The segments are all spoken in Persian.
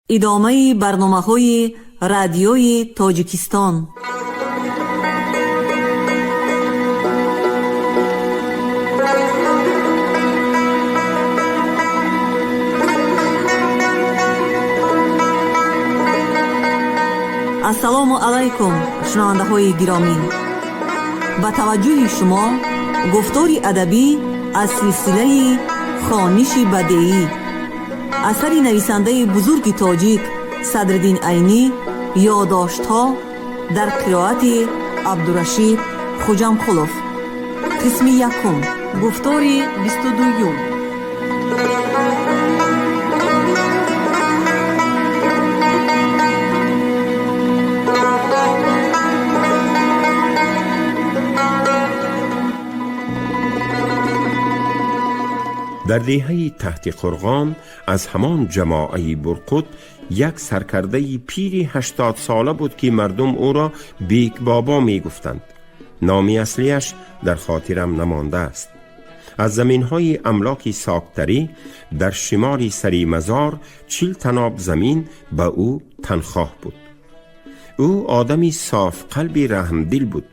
ادامه برنامه‌های رادیوی تاجیکستان. السلام علیکم شنونده های گرامی، با توجه شما گفتاری ادبی از سلسله خوانش بدیعی اثری نویسنده بزرگ تاجیک صدرالدین عینی، یادداشت‌ها در قرائت عبدالرشید خوجامقلوف. قسم یکم، گفتاری 22. در دهه تحت قرغام از همان جماعه برقط یک سرکرده پیری 80 ساله بود که مردم او را بیک بابا می گفتند. نامی اصلیش در خاطرم نمانده است. از زمین‌های املاک ساکتری در شمال سری مزار 40 تناب زمین به او تنخواه بود. او آدمی صاف قلبی رحمدل بود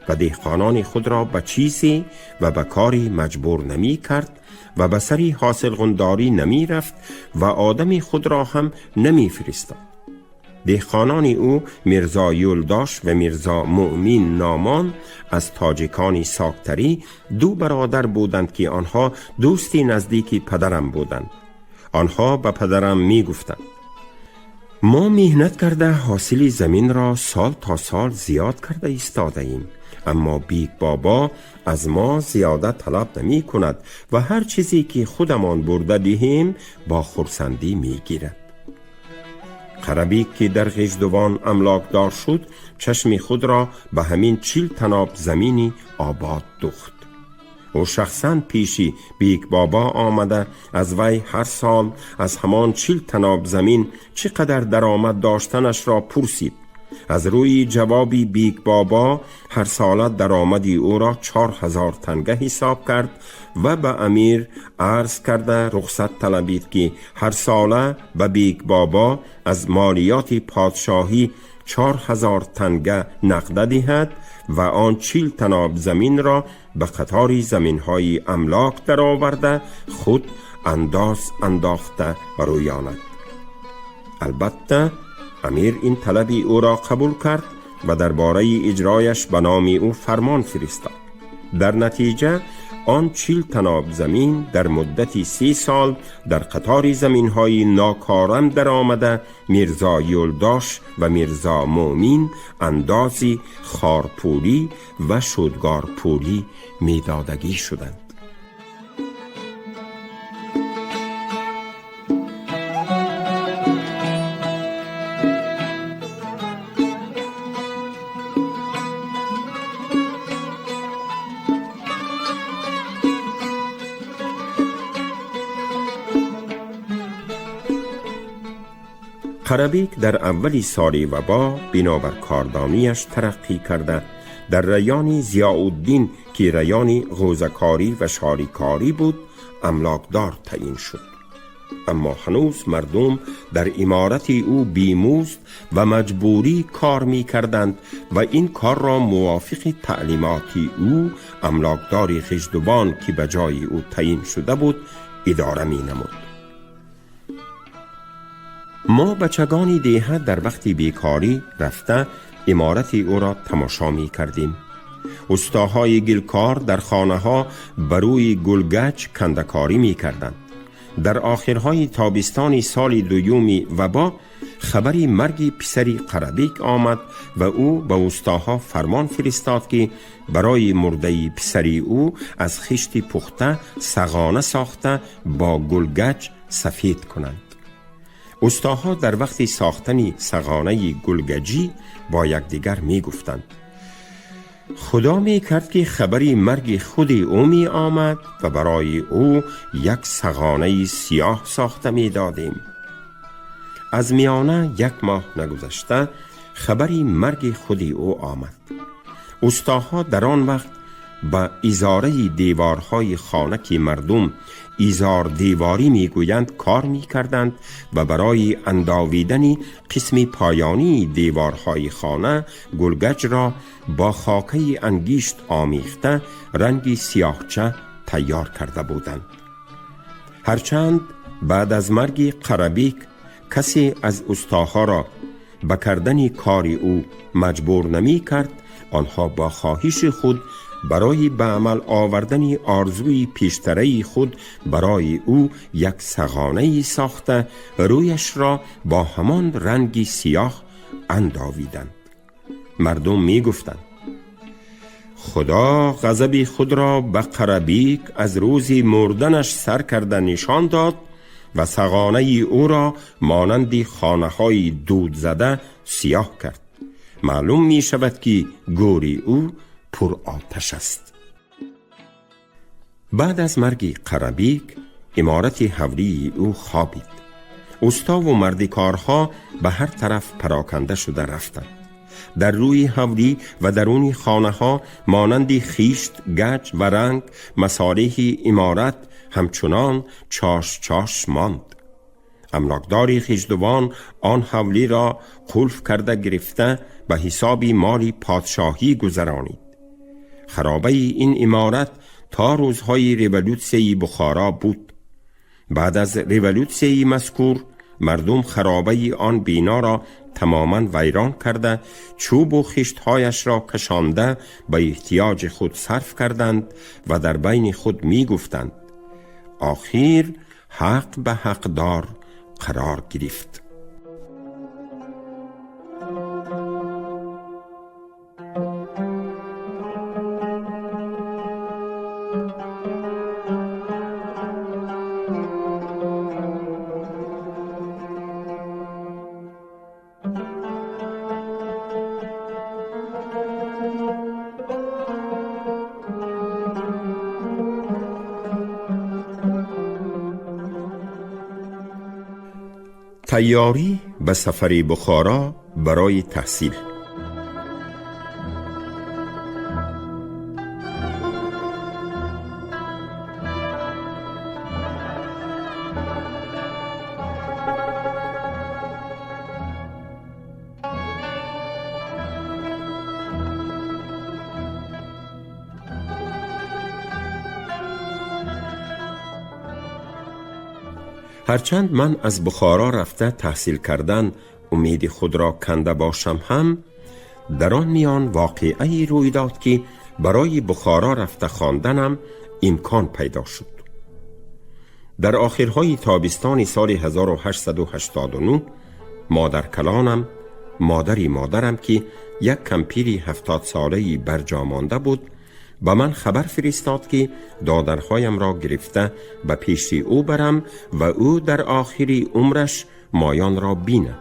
و دهقانان خود را به چیزی و به کاری مجبور نمی کرد و به سری حاصل غنداری نمی رفت و آدم خود را هم نمی فرستاد. دهقانان او میرزا یولداش و میرزا مؤمن نامان از تاجیکان ساکتری 2 برادر بودند که آنها دوستی نزدیکی پدرم بودند. آنها به پدرم می گفتند ما مهنت کرده حاصل زمین را سال تا سال زیاد کرده ایستاده ایم، اما بیک بابا از ما زیاده طلب نمی کند و هر چیزی که خودمان برده دهیم با خرسندی می گیرد. قربیک که در غیزدوان املاک دار شد چشم خود را به همین 40 تناب زمینی آباد دوخت. او شخصاً پیشی بیک بابا آمده از وی هر سال از همان 40 تناب زمین چقدر درآمد داشتنش را پرسید. از روی جوابی بیک بابا هر ساله درآمدی او را 4000 تنگه حساب کرد و به امیر عرض کرده رخصت طلبید که هر ساله به بیک بابا از مالیات پادشاهی 4000 تنگه نقده دهد و آن 40 تناب زمین را به قطار زمین‌های املاک در آورده خود انداخته رویاند. البته امیر این طلبی او را قبول کرد و درباره اجرایش به نام او فرمان فرستاد. در نتیجه آن 40 تناب زمین در مدتی 30 سال در قطار زمین‌های ناکارم در آمده میرزا یولداش و میرزا مؤمن اندازی خارپولی و شدگارپولی میدادگی شدند. قربیک در اولی سال وبا بنابر کاردانیش ترقی کرده در ریان ضیاءالدین که ریان غوزکاری و شاریکاری بود املاکدار تعیین شد. اما هنوز مردم در امارت او بیمزد و مجبوری کار می کردند و این کار را موافق تعلیمات او املاکدار غیزدوان که به جای او تعیین شده بود اداره می نمود. ما بچگانی دیه در وقتی بیکاری رفته امارت او را تماشا می کردیم. استاهای گلکار در خانه ها بروی گلگچ کندکاری می کردند. در آخرهای تابستان سال دویومی وبا خبری مرگ پسری قربیک آمد و او به استاها فرمان فرستاد که برای مرده پسری او از خشت پخته سغانه ساخته با گلگچ سفید کنند. استاها در وقت ساختن سغانه گلگجی با یکدیگر می گفتند خدا می کرد که خبری مرگ خود او می آمد و برای او یک سغانه سیاه ساخته می دادیم. از میانه 1 ماه نگذشته خبری مرگ خود او آمد. استاها در آن وقت به ایزاره دیوارهای خانه که مردم ایزار دیواری میگویند کار میکردند و برای انداویدن قسم پایانی دیوارهای خانه گلگچ را با خاکه انگیشت آمیخته رنگی سیاهچه تیار کرده بودند. هرچند بعد از مرگ قرابیک کسی از استاها را به کردن کار او مجبور نمی کرد، آنها با خواهش خود برای به عمل آوردن آرزوی پیشتره خود برای او یک سغانه ساخته رویش را با همان رنگی سیاه انداویدند. مردم می گفتند خدا غضب خود را به قرابیک از روز مردنش سر کرده نشان داد و سغانه او را مانند خانه های دود زده سیاه کرد. معلوم می شود که گوری او پر آتش است. بعد از مرگ قرابیک عمارت حولی او خوابید. استا و مردکارها به هر طرف پراکنده شده رفتند. در روی حولی و درون خانه ها مانند خیشت، گچ و رنگ مصالح عمارت همچنان چاش ماند. املاکدار خیشدوان آن حولی را قلف کرده گرفته به حساب مال پادشاهی گذرانید. خرابه این عمارت تا روزهای ریولوسیون بخارا بود. بعد از ریولوسیون مذکور مردم خرابه آن بینا را تماما ویران کرده چوب و خشتهایش را کشانده به احتیاج خود صرف کردند و در بین خود می گفتند آخر حق به حقدار قرار گرفت. تیاری به سفر بخارا برای تحصیل. هرچند من از بخارا رفته تحصیل کردن امید خود را کنده باشم هم، در آن میان واقعی روی داد که برای بخارا رفته خواندنم امکان پیدا شد. در آخرهای تابستان سال 1889 مادر کلانم، مادرم که یک کمپیری 70 ساله‌ای برجا مانده بود، با من خبر فرستاد که دادرهایم را گرفته به پیش او برم و او در آخری عمرش مایان را بیند.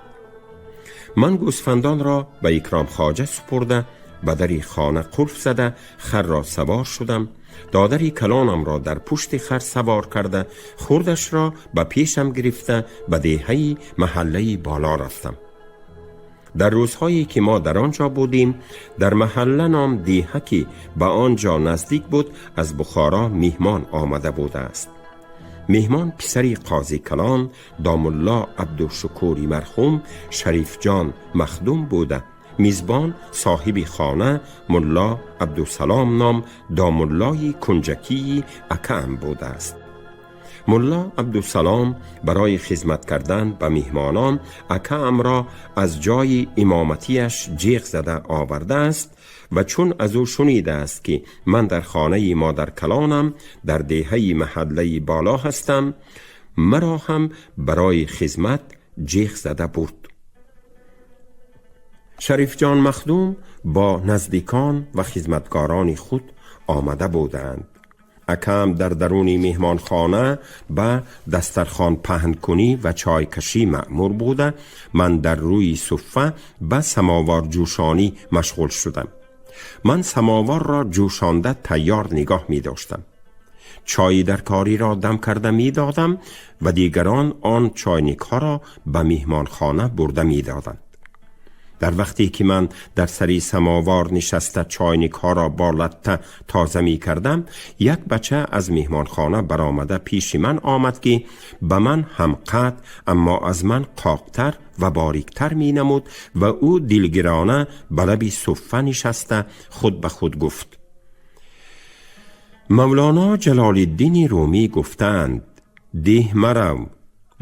من گوسفندان را به اکرام خواجه سپرده به در خانه قلف زده خر را سوار شدم. دادری کلانم را در پشت خر سوار کرده خوردش را به پیشم گرفته به دهه محله بالا رفتم. در روزهایی که ما در آنجا بودیم در محله نام دیهه که به آنجا نزدیک بود از بخارا میهمان آمده بوده است. میهمان پسری قاضی کلان دام الله عبدالشکوری مرحوم شریف جان مخدوم بوده. میزبان صاحب خانه ملا عبدالسلام نام دام الله کنجکی اکم بوده است. ملا عبدالسلام برای خدمت کردن به میهمانان اکم را از جای امامتیش جیغ زده آورده است و چون از او شنیده است که من در خانه مادر کلانم در دهه محله بالا هستم، مرا هم برای خدمت جیغ زده برد. شریف جان مخدوم با نزدیکان و خدمتگاران خود آمده بودند. اکم در درون مهمان خانه به دسترخوان پهن کنی و چای کشی مأمور بوده. من در روی صفه به سماوار جوشانی مشغول شدم. من سماوار را جوشانده تیار نگاه می داشتم. چای در کاری را دم کرده می دادم و دیگران آن چاینک ها را به مهمان خانه برده می دادند. در وقتی که من در سری سماوار نشسته چاینک ها را با لطه تازه می کردم، یک بچه از مهمانخانه برآمده پیش من آمد که به من هم قد اما از من قاقتر و باریکتر می نمود و او دلگرانه به لب صفه نشسته خود به خود گفت: مولانا جلال الدین رومی گفتند ده مرو،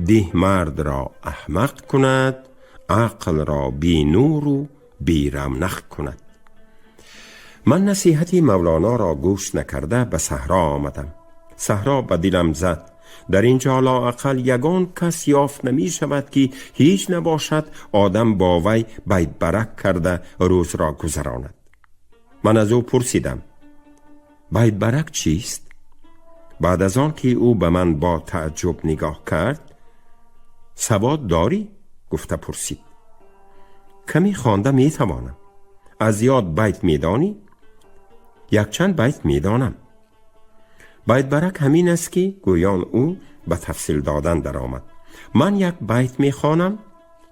ده مرد را احمق کند، عقل را بی نور و بی رونق کند. من نصیحت مولانا را گوش نکرده به صحرا آمدم. صحرا به دلم زد. در اینجا لااقل یگان کس یافت نمی شود که هیچ نباشد آدم با وی بیت برک کرده روز را گذراند. من از او پرسیدم بیت برک چیست؟ بعد از آن که او به من با تعجب نگاه کرد: سواد داری؟ گفته پرسید. کمی خوانده می توانم. از یاد بیت می دانی؟ یک چند بیت می دانم. بیت برک همین است که گویان او به تفصیل دادن در آمد. من یک بیت می خوانم،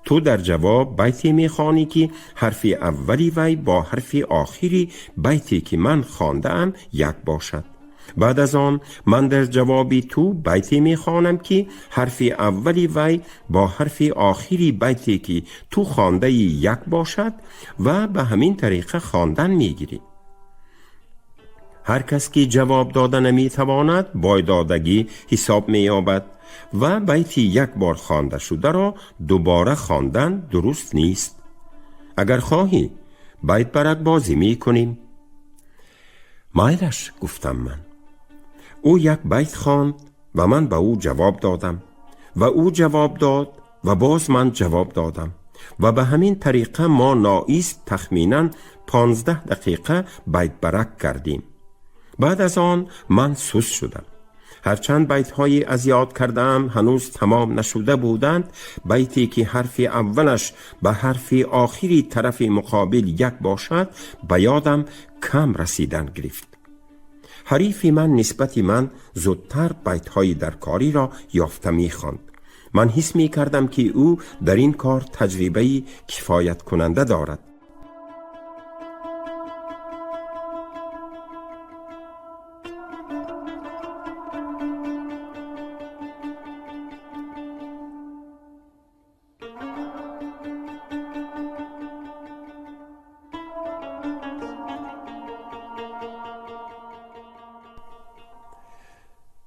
تو در جواب بیتی می خوانی که حرف اولی وی با حرف آخری بیتی که من خوانده ام یک باشد. بعد از آن من در جوابی تو بیتی می خوانم که حرف اولی وی با حرف آخری بیتی که تو خوانده یک باشد و به همین طریقه خواندن می گیری. هر کس که جواب داده نمی تواند بایدادگی حساب می یابد و بیتی یک بار خوانده شده را دوباره خواندن درست نیست. اگر خواهی بیت برک بازی می کنیم. مایلش گفتم من. او یک بیت خواند و من به او جواب دادم و او جواب داد و باز من جواب دادم و به همین طریقه ما ناایست تخمیناً 15 دقیقه بیت برک کردیم. بعد از آن من سست شدم. هرچند بیت های از یاد کردم هنوز تمام نشده بودند، بیتی که حرف اولش به حرف آخری طرف مقابل یک باشد به یادم کم رسیدن گرفت. حریف من نسبت من زودتر بیت های درکاری را یافته می خواند. من حس می کردم که او در این کار تجربه کفایت کننده دارد.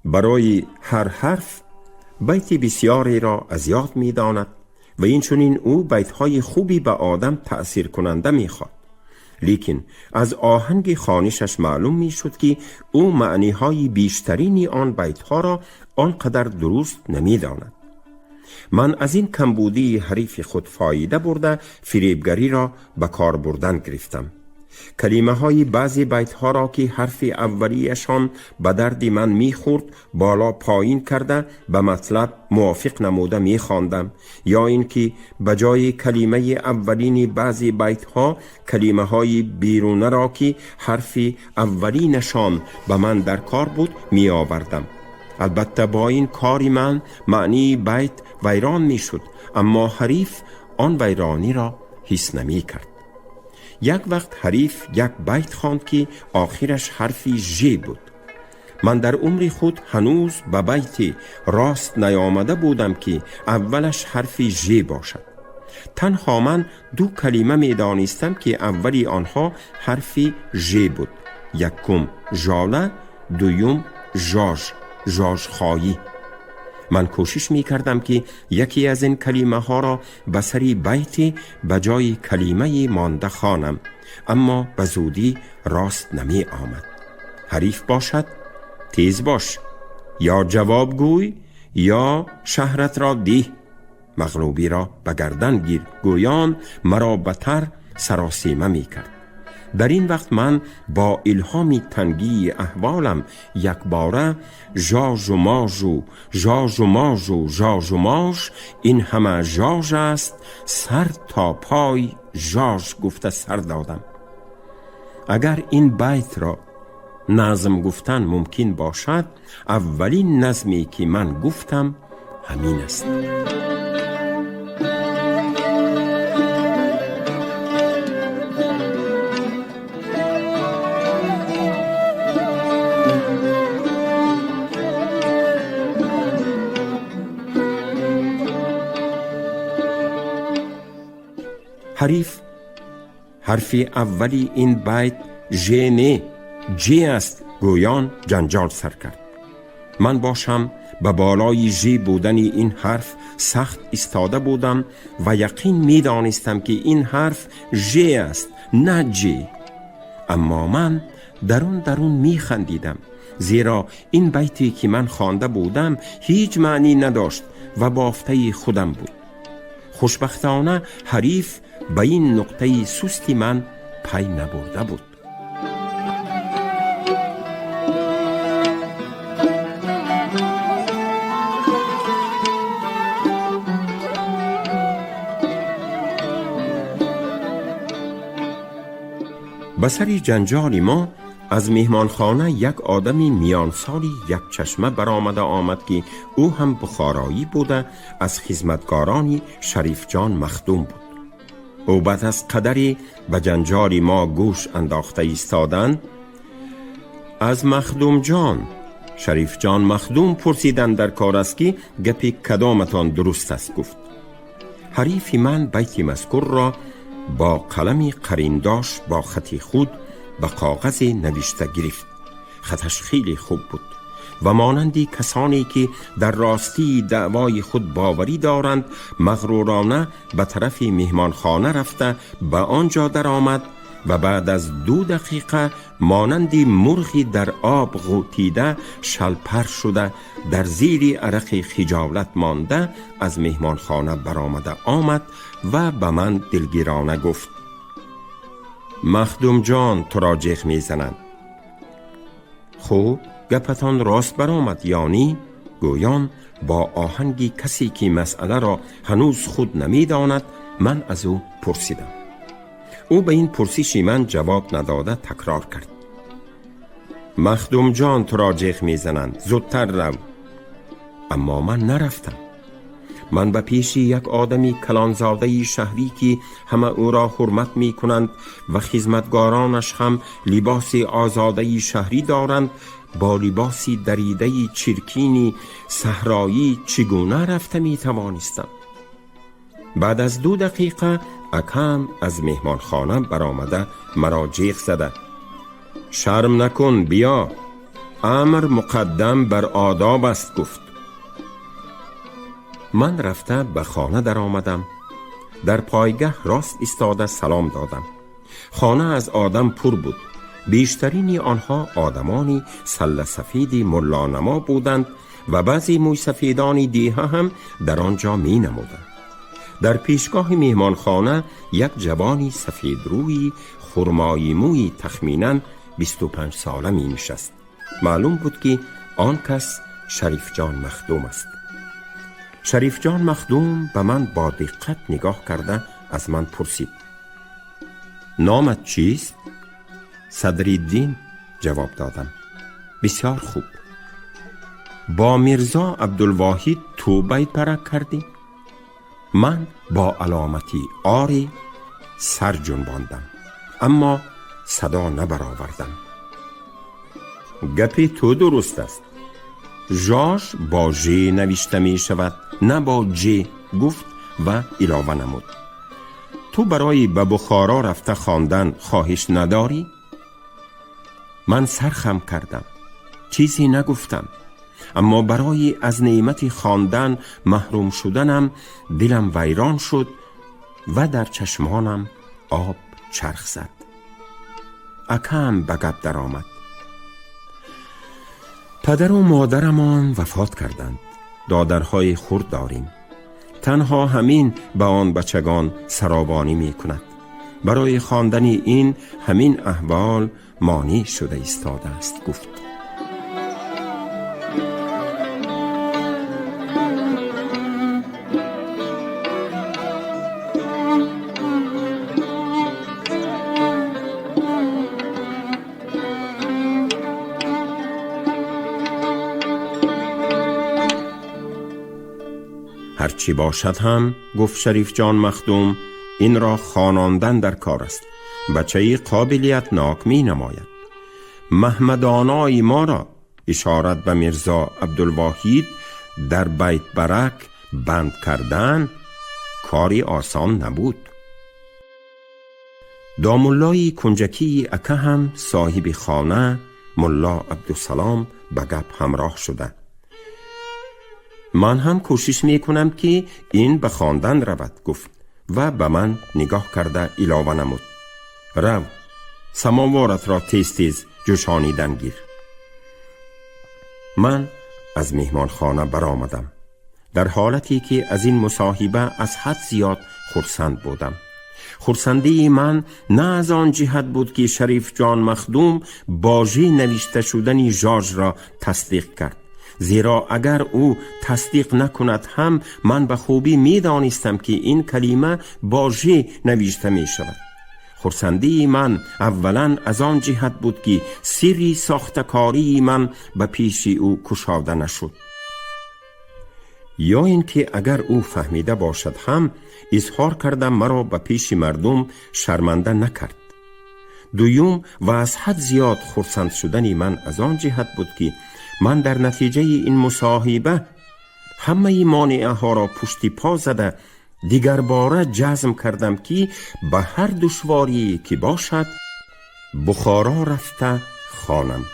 برای هر حرف بیت بسیاری را از یاد می داند و این چنین او بیت های خوبی به آدم تأثیر کننده می خواد. لیکن از آهنگ خوانشش معلوم می شد که او معنی های بیشترین آن بیت ها را آنقدر درست نمی داند. من از این کمبودی حریف خود فایده برده فریبگری را به کار بردن گرفتم. کلمه های بعضی بیت ها را که حرف اولیشان به درد من می خورد بالا پایین کرده به مطلب موافق نموده می خواندم، یا اینکه به جای کلمه اولین بعضی بیت ها کلمه های بیرونه را که حرف اولینشان به من در کار بود می آوردم. البته با این کاری من معنی بیت ویران می شد، اما حریف آن ویرانی را حس نمی کرد. یک وقت حریف یک بیت خواند که آخرش حرفی ژ بود. من در عمر خود هنوز به بیت راست نیامده بودم که اولش حرفی ژ باشد. تنها من دو کلمه می دانستم که اولی آنها حرفی ژ بود. یکم ژاله، دویم ژاژ، ژاژخایی. من کوشش می کردم که یکی از این کلمه ها را به سری بیت به جای کلمه مانده خوانم، اما به زودی راست نمی آمد. حریف باشد تیز باش، یا جواب گوی یا شهرت را ده، مغلوبی را به گردن گیر گویان مرا بتر سراسیمه می کرد. در این وقت من با الهامی تنگی احوالم یک باره ژاژ و ماژو، ژاژ و ماژو، ژاژ و ماژ، این همه ژاژ است سر تا پای ژاژ گفته سر دادم. اگر این بیت را نظم گفتن ممکن باشد، اولین نظمی که من گفتم همین است. حریف حرف اولی این بیت ژ جی است گویان جنجال سر کرد. من باشم به بالای ژ بودن این حرف سخت ایستاده بودم و یقین می دانستم که این حرف ژ است نه جی. اما من درون می خندیدم، زیرا این بیتی که من خوانده بودم هیچ معنی نداشت و بافته خودم بود. خوشبختانه حریف به این نقطه سستی من پی نبرده بود. بسری جنجال ما از مهمانخانه یک آدمی میان سالی یک چشمه برآمده آمد که او هم بخارایی بوده، از خدمتگارانی شریف جان مخدوم بود. او بعد از قدری به جنجال ما گوش انداخته ایستادن. از مخدوم جان شریف جان مخدوم پرسیدن در کار است که گپی کدامتان درست است. گفت حریف من بیت مذکور را با قلمی قرینداش با خطی خود به کاغذ نوشته گرفت. خطش خیلی خوب بود و مانندی کسانی که در راستی دعوای خود باوری دارند مغرورانه به طرف مهمانخانه رفته به آنجا در آمد و بعد از 2 دقیقه مانندی مرغی در آب غوطیده شلپر شده در زیر عرق خجالت مانده از مهمانخانه برآمده آمد و به من دلگیرانه گفت مخدوم جان تو را جیغ میزنند. خوب گپتان راست برآمد یعنی؟ گویان با آهنگی کسی که مسئله را هنوز خود نمیداند من از او پرسیدم. او به این پرسشی من جواب نداده تکرار کرد مخدوم جان تو را جیغ میزنند، زودتر رو. اما من نرفتم. من به پیش یک آدمی کلانزاده شهری که همه او را حرمت می کنند و خدمتگارانش هم لباس آزاده شهری دارند با لباسی دریده چرکینی صحرایی چگونه رفته می توانستم؟ بعد از 2 دقیقه اکم از مهمانخانه برآمده مرا جیغ زده شرم نکن بیا، امر مقدم بر آداب است. گفت من رفته به خانه در آمدم. در پایگاه راست ایستاده سلام دادم. خانه از آدم پر بود. بیشترین آنها آدمانی سله سفید ملانما بودند و بعضی موی سفیدانی دیه هم در آنجا می نمودند. در پیشگاه میهمانخانه یک جوانی سفید روی خرمایی موی تخمیناً 25 ساله می نشست. معلوم بود که آن کس شریف جان مخدوم است. شریف جان مخدوم به من با دقت نگاه کرده از من پرسید نامت چیست؟ صدرالدین جواب دادم. بسیار خوب. با میرزا عبدالواحد تو بیت پرک کردی؟ من با علامتی آری سر جنباندم اما صدا نبرآوردم. گپی تو درست است. ژاژ با ژ نوشته می شود نه با ج. گفت و علاوه نمود تو برای به بخارا رفته خواندن خواهش نداری؟ من سرخم کردم. چیزی نگفتم، اما برای از نعمت خواندن محروم شدنم دلم ویران شد و در چشمانم آب چرخ زد. اکم به گپ در آمد. پدر و مادرمان وفات کردند. دادرهای خرد داریم. تنها همین به آن بچگان سرابانی می کند. برای خواندن این همین احوال مانع شده ایستاده است. گفت هرچی باشد هم، گفت شریف جان مخدوم، این را خواندن در کار است. بچه‌ای قابلیت ناک می نماید. محمدانای ما را اشارت به میرزا عبدالواحد در بیت برک بند کردن کاری آسان نبود. دامالای کنجکی اکه هم صاحب خانه ملا عبدالسلام به گپ همراه شده. من هم کوشش میکنم که این به خواندن رود گفت و به من نگاه کرده علاوه نمود. رو سماوارت را تیز تیز جوشانیدن گیر. من از مهمان خانه برآمدم در حالتی که از این مصاحبه از حد زیاد خرسند بودم. خرسندی من نه از آن جهت بود که شریف جان مخدوم باجه نوشته شدن ژارژ را تصدیق کرد، زیرا اگر او تصدیق نکند هم من به خوبی می دانستم که این کلمه باجه نوشته می شود. خرسندی من اولا از آن جهت بود که سری ساختکاری من به پیش او کشاده نشد، یا اینکه اگر او فهمیده باشد هم اظهار کردم مرا به پیش مردم شرمنده نکرد. دویم و از حد زیاد خرسند شدنی من از آن جهت بود که من در نتیجه این مصاحبه همه مانعه ها را پشتی پا زده دیگر باره جزم کردم که به هر دشواری که باشد بخارا رفته خوانم.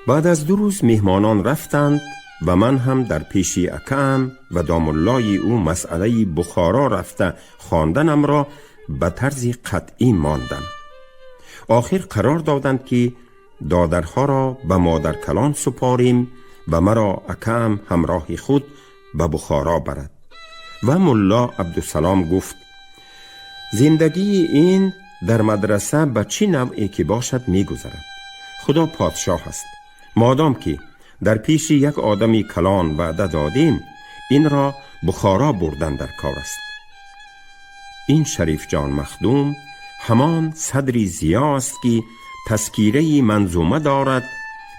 بعد از 2 روز مهمانان رفتند و من هم در پیش اکم و دامالای او مسئله بخارا رفته خواندنم را به طرز قطعی ماندم. آخر قرار دادند که دادرها را به مادر کلان سپاریم و مرا اکم همراه خود به بخارا برد. و ملا عبدالسلام گفت زندگی این در مدرسه به چی نوعی که باشد می گذرد. خدا پادشاه است. مادام که در پیش یک آدمی کلان وعده دادیم، این را بخارا بردن در کار است. این شریف جان مخدوم همان صدری ضیا است که تذکیره منظومه دارد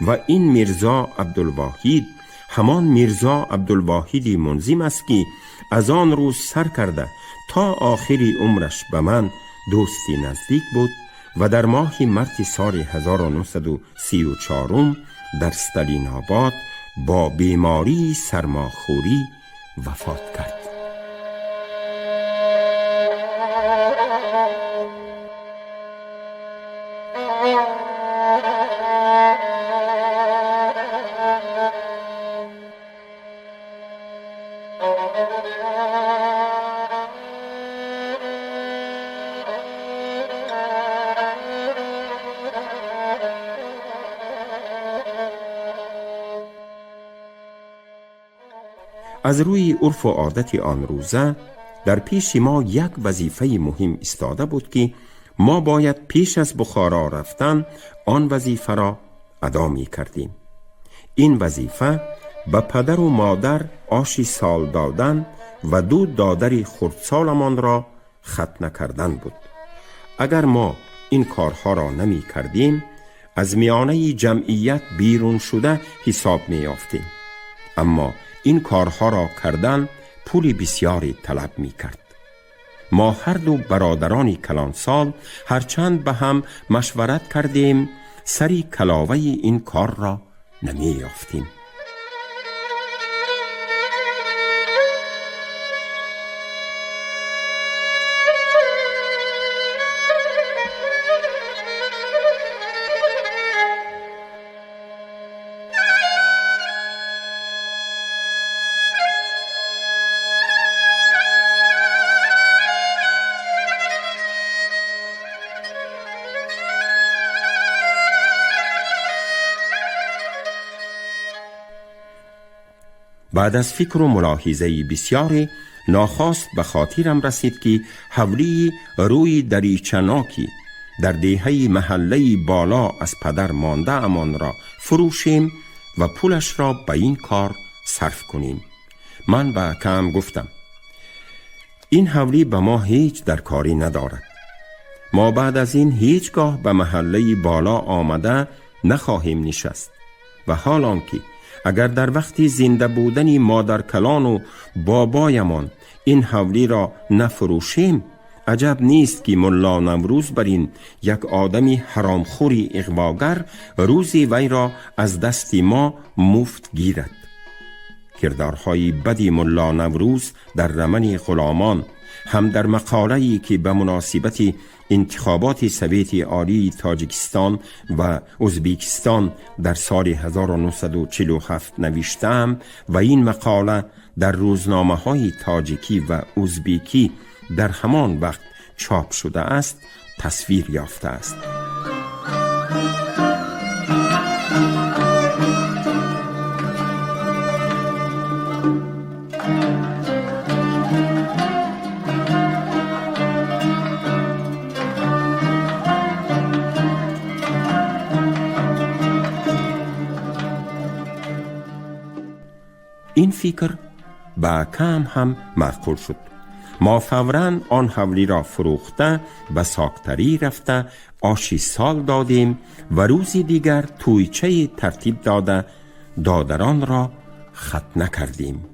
و این میرزا عبدالواحد همان میرزا عبدالواحدی منظم است که از آن روز سر کرده تا آخری عمرش به من دوستی نزدیک بود و در ماه مارس سال 1934 در استالین آباد با بیماری سرماخوری وفات کرد. از روی عرف و عادت آن روزه در پیش ما یک وظیفه مهم ایستاده بود که ما باید پیش از بخارا رفتن آن وظیفه را ادا می کردیم. این وظیفه به پدر و مادر آشی سال دادن و 2 دادر خردسالمان را ختنه کردن بود. اگر ما این کارها را نمی کردیم از میانه جمعیت بیرون شده حساب می یافتیم، اما این کارها را کردن پول بسیاری طلب می کرد. ما هر 2 برادران کلانسال هرچند به هم مشورت کردیم سری کلاوه این کار را نمی یافتیم. بعد از فکر و ملاحظه بسیاری ناخواست به خاطرم رسید که حولی روی دریچناکی در دهه محله بالا از پدر مانده امان را فروشیم و پولش را به این کار صرف کنیم. من به اکم گفتم این حولی به ما هیچ درکاری ندارد. ما بعد از این هیچگاه به محله بالا آمده نخواهیم نشست و حالان که اگر در وقت زنده بودن مادر کلان و بابایمان این حولی را نفروشیم، عجب نیست که ملا نوروز بر این یک آدمی حرامخوری اغواگر روزی وی را از دست ما مفت گیرد. کردارهای بدی ملا نوروز در رمن غلامان هم در مقاله‌ای که به مناسبت انتخابات سویت عالی تاجیکستان و ازبکستان در سال 1947 نوشتم و این مقاله در روزنامه‌های تاجیکی و ازبکی در همان وقت چاپ شده است تصویر یافته است. این فکر با کم هم معقول شد. ما فوراً آن حولی را فروخته و ساکتری رفته آشی سال دادیم و روزی دیگر تویچه ترتیب داده دادران را ختنه کردیم.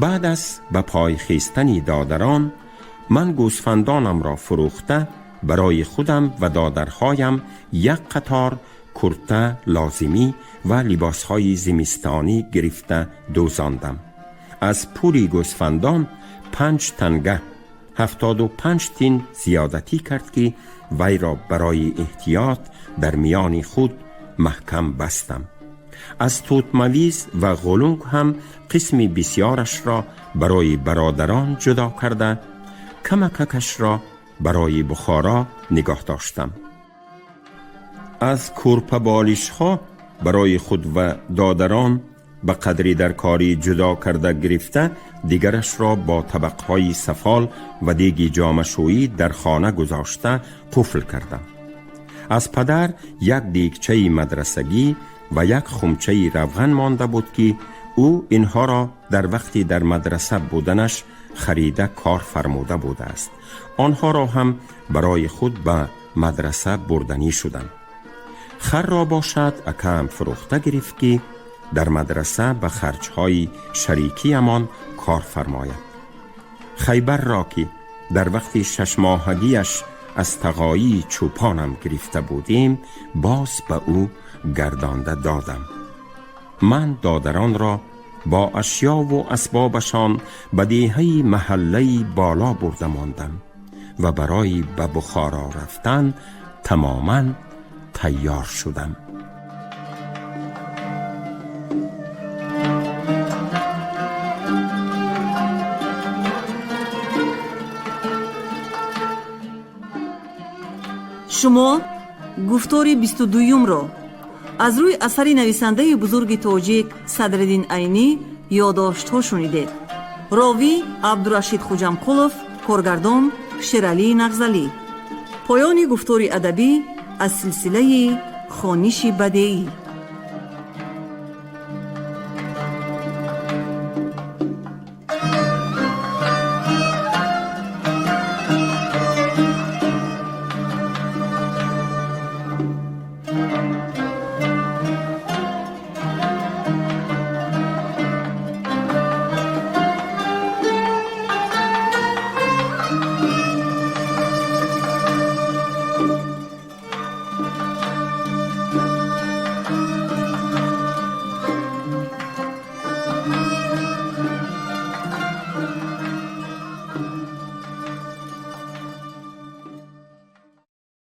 بعد از به پای خیستنی دادران، من گوسفندانم را فروخته برای خودم و دادرهایم یک قطار کرته لازمی و لباسهای زمستانی گرفته دوزاندم. از پولی گوسفندان 5 تنگه 75 تن زیادتی کرد که وی را برای احتیاط در میان خود محکم بستم. از توتمویز و غلونگ هم قسم بسیارش را برای برادران جدا کرده کمکش را برای بخارا نگاه داشتم. از کورپه بالش ها برای خود و دادران به قدری در کاری جدا کرده گرفته دیگرش را با طبقهای سفال و دیگی جامشویی در خانه گذاشته قفل کردم. از پدر یک دیگچه مدرسگی و یک خمچه روغن مانده بود که او اینها را در وقتی در مدرسه بودنش خریده کار فرموده بوده است. آنها را هم برای خود به مدرسه بردنی شدند. خر را باشد اکم فروخته گرفت که در مدرسه به خرجهای شریکی امان کار فرماید. خیبر را که در وقت 6 ماهگیش از تقایی چوپانم گرفته بودیم باز به او گردانده دادم. من دادران را با اشیا و اسبابشان به دیهه محله بالا برده ماندم و برای به بخارا رفتن تماما تیار شدم. شما گفتار 22 را از روی اثر نویسنده بزرگ تاجیک صدرالدین عینی یادداشت‌ها شنیدید. راوی عبدالرشید خوجامقولов، کارگردان شیرعلی نغزلی. پایان گفتار ادبی از سلسله خوانش بدیعی.